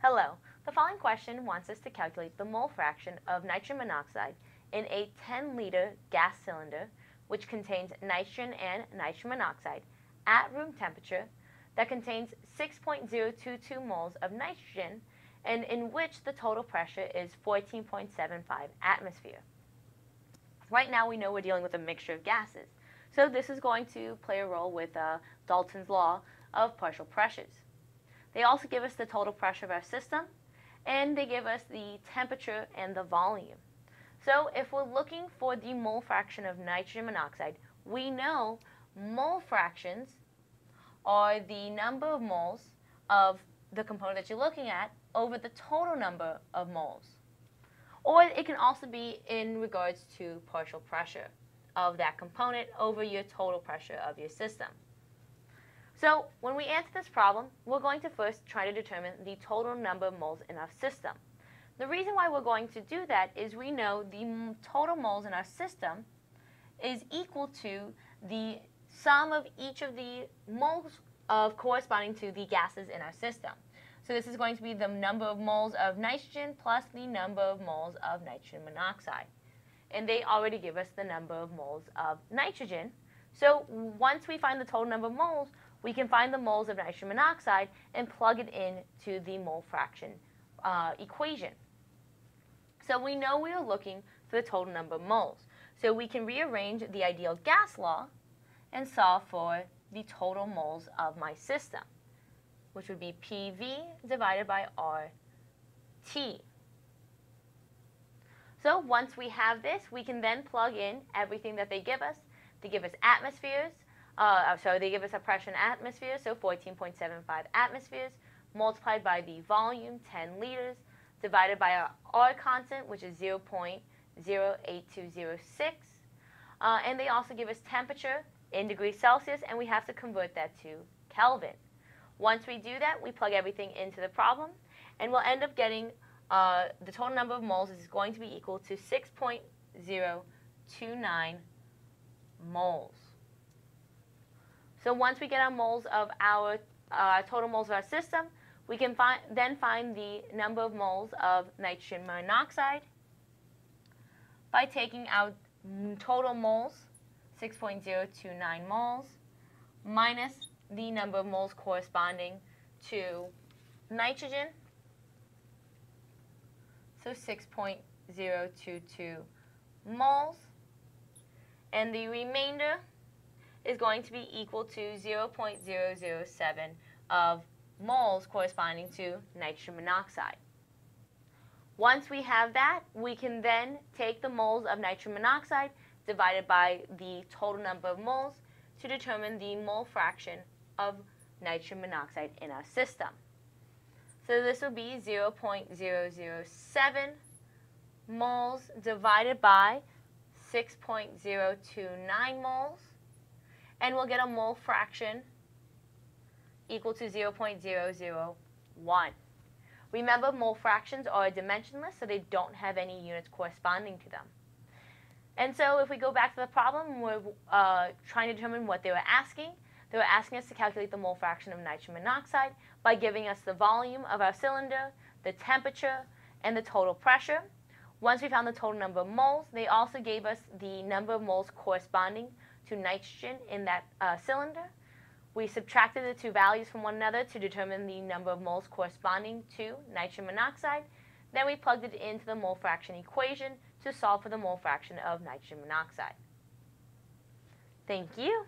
Hello. The following question wants us to calculate the mole fraction of nitrogen monoxide in a 10-liter gas cylinder which contains nitrogen and nitrogen monoxide at room temperature that contains 6.022 moles of nitrogen and in which the total pressure is 14.75 atmosphere. Right now we know we're dealing with a mixture of gases, so this is going to play a role with Dalton's Law of partial pressures. They also give us the total pressure of our system, and they give us the temperature and the volume. So if we're looking for the mole fraction of nitrogen monoxide, we know mole fractions are the number of moles of the component that you're looking at over the total number of moles. Or it can also be in regards to partial pressure of that component over your total pressure of your system. So when we answer this problem, we're going to first try to determine the total number of moles in our system. The reason why we're going to do that is we know the total moles in our system is equal to the sum of each of the moles corresponding to the gases in our system. So this is going to be the number of moles of nitrogen plus the number of moles of nitrogen monoxide. And they already give us the number of moles of nitrogen. So once we find the total number of moles, we can find the moles of nitrogen monoxide and plug it into the mole fraction equation. So we know we are looking for the total number of moles. So we can rearrange the ideal gas law and solve for the total moles of my system, which would be PV divided by RT. So once we have this, we can then plug in everything that they give us. They give us atmospheres. They give us a pressure in atmospheres, so 14.75 atmospheres, multiplied by the volume, 10 liters, divided by our R constant, which is 0.08206. And they also give us temperature in degrees Celsius, and we have to convert that to Kelvin. Once we do that, we plug everything into the problem, and we'll end up getting the total number of moles is going to be equal to 6.029 moles. So once we get our moles of our total moles of our system, we can then find the number of moles of nitrogen monoxide by taking our total moles, 6.029 moles, minus the number of moles corresponding to nitrogen, so 6.022 moles, and the remainder is going to be equal to 0.007 of moles corresponding to nitrogen monoxide. Once we have that, we can then take the moles of nitrogen monoxide divided by the total number of moles to determine the mole fraction of nitrogen monoxide in our system. So this will be 0.007 moles divided by 6.029 moles, and we'll get a mole fraction equal to 0.001. Remember, mole fractions are dimensionless, so they don't have any units corresponding to them. And so if we go back to the problem, we're trying to determine what they were asking. They were asking us to calculate the mole fraction of nitrogen monoxide by giving us the volume of our cylinder, the temperature, and the total pressure. Once we found the total number of moles, they also gave us the number of moles corresponding to nitrogen in that cylinder. We subtracted the two values from one another to determine the number of moles corresponding to nitrogen monoxide. Then we plugged it into the mole fraction equation to solve for the mole fraction of nitrogen monoxide. Thank you.